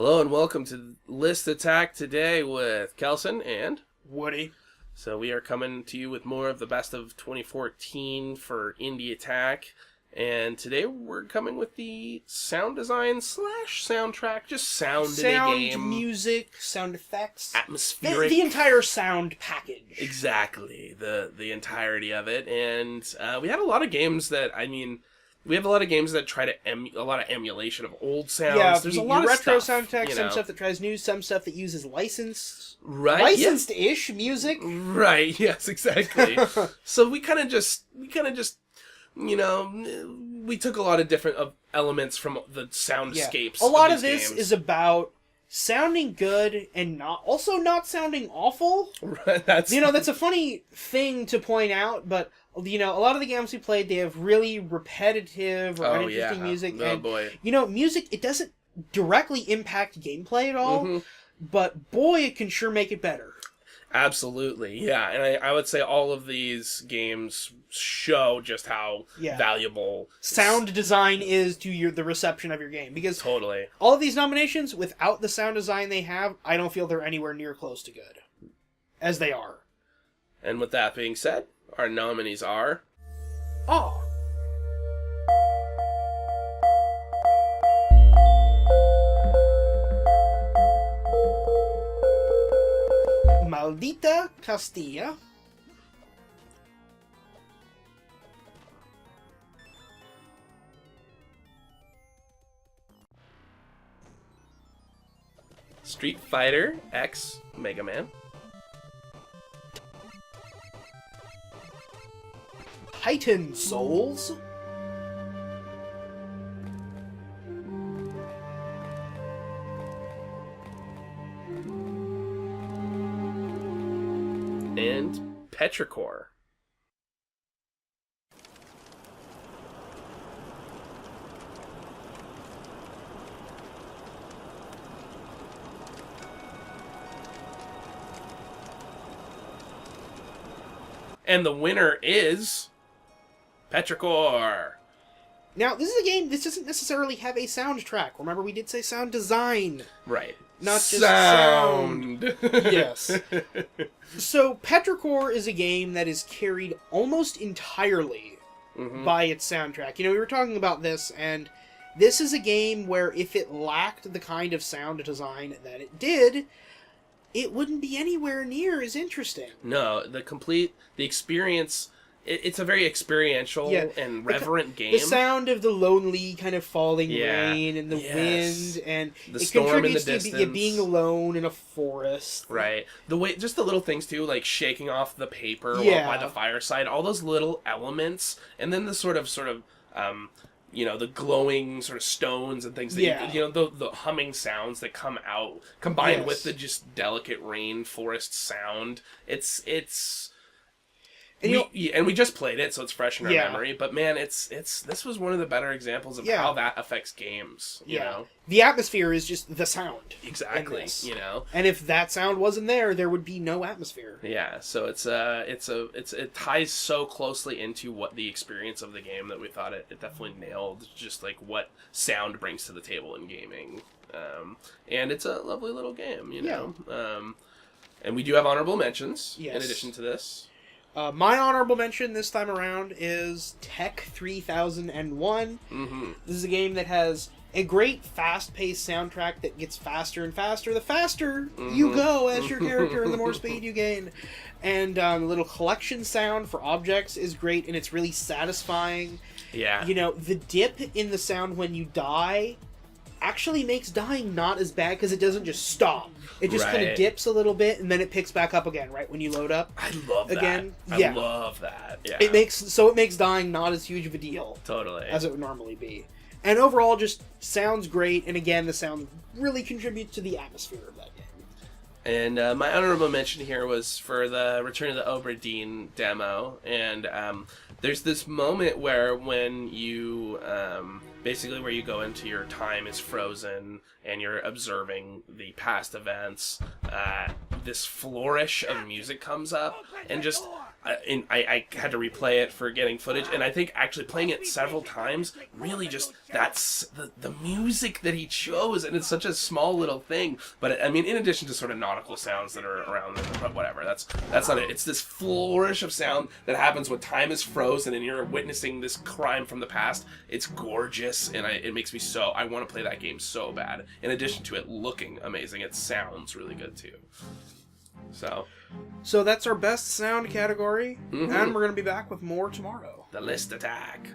Hello and welcome to List Attack today with Kelson and Woody. So we are coming to you with more of the best of 2014 for Indie Attack. And today we're coming with the sound design / soundtrack, just sound in a game. Sound, music, sound effects. Atmospheric. The entire sound package. Exactly. The entirety of it. And we had a lot of games that, we have a lot of games that try to a lot of emulation of old sounds. Yeah, there's a lot of retro stuff, soundtracks, some stuff that tries new, some stuff that uses right, licensed-ish music. Right, yes, exactly. So we kind of just, we took a lot of different elements from the soundscapes. A lot of these this games. is about sounding good and not sounding awful. Right, that's a funny thing to point out, but a lot of the games we played, they have really repetitive or uninteresting music. Oh, and, boy. Music, it doesn't directly impact gameplay at all, but boy, it can sure make it better. Absolutely, yeah. And I would say all of these games show just how valuable sound design is to the reception of your game. Because totally all of these nominations, without the sound design they have, I don't feel they're anywhere near close to good. As they are. And with that being said, our nominees are... Maldita Castilla. Street Fighter X Mega Man. Titan Souls. And Petrichor. And the winner is Petrichor. Now, this is a game, this doesn't necessarily have a soundtrack. Remember, we did say sound design. Right. Not just sound. Yes. So, Petrichor is a game that is carried almost entirely by its soundtrack. We were talking about this, and this is a game where if it lacked the kind of sound design that it did, it wouldn't be anywhere near as interesting. No, the experience... It's a very experiential and reverent game. The sound of the lonely kind of falling rain and the wind, and the it storm contributes in the to distance. being alone in a forest. Right. Just the little things too, like shaking off the paper while by the fireside, all those little elements, and then the sort of the glowing sort of stones and things that the humming sounds that come out combined with the just delicate rainforest sound. And we just played it, so it's fresh in our memory. But man, this was one of the better examples of how that affects games. You know, the atmosphere is just the sound. Exactly. And if that sound wasn't there would be no atmosphere. Yeah. So it ties so closely into what the experience of the game that we thought it definitely nailed. Just like what sound brings to the table in gaming, and it's a lovely little game. And we do have honorable mentions in addition to this. My honorable mention this time around is Tech 3001. This is a game that has a great fast-paced soundtrack that gets faster and faster. The faster you go as your character and the more speed you gain. And the little collection sound for objects is great, and it's really satisfying. Yeah. The dip in the sound when you die actually makes dying not as bad because it doesn't just stop. It just kind of dips a little bit and then it picks back up again, right when you load up. I love that. Again, I love that. Yeah. It makes dying not as huge of a deal. Totally. As it would normally be. And overall just sounds great, and again the sound really contributes to the atmosphere of that game. And my honorable mention here was for the Return of the Obra Dinn demo, and there's this moment where when you basically where you go into your time is frozen and you're observing the past events, this flourish of music comes up, and just I had to replay it for getting footage, and I think actually playing it several times really just that's the music that he chose, and it's such a small little thing. But I mean, in addition to sort of nautical sounds that are around it, but whatever, that's not it. It's this flourish of sound that happens when time is frozen and you're witnessing this crime from the past. It's gorgeous, and it makes me so I want to play that game so bad. In addition to it looking amazing, it sounds really good too. So that's our best sound category, and we're going to be back with more tomorrow. The list attack.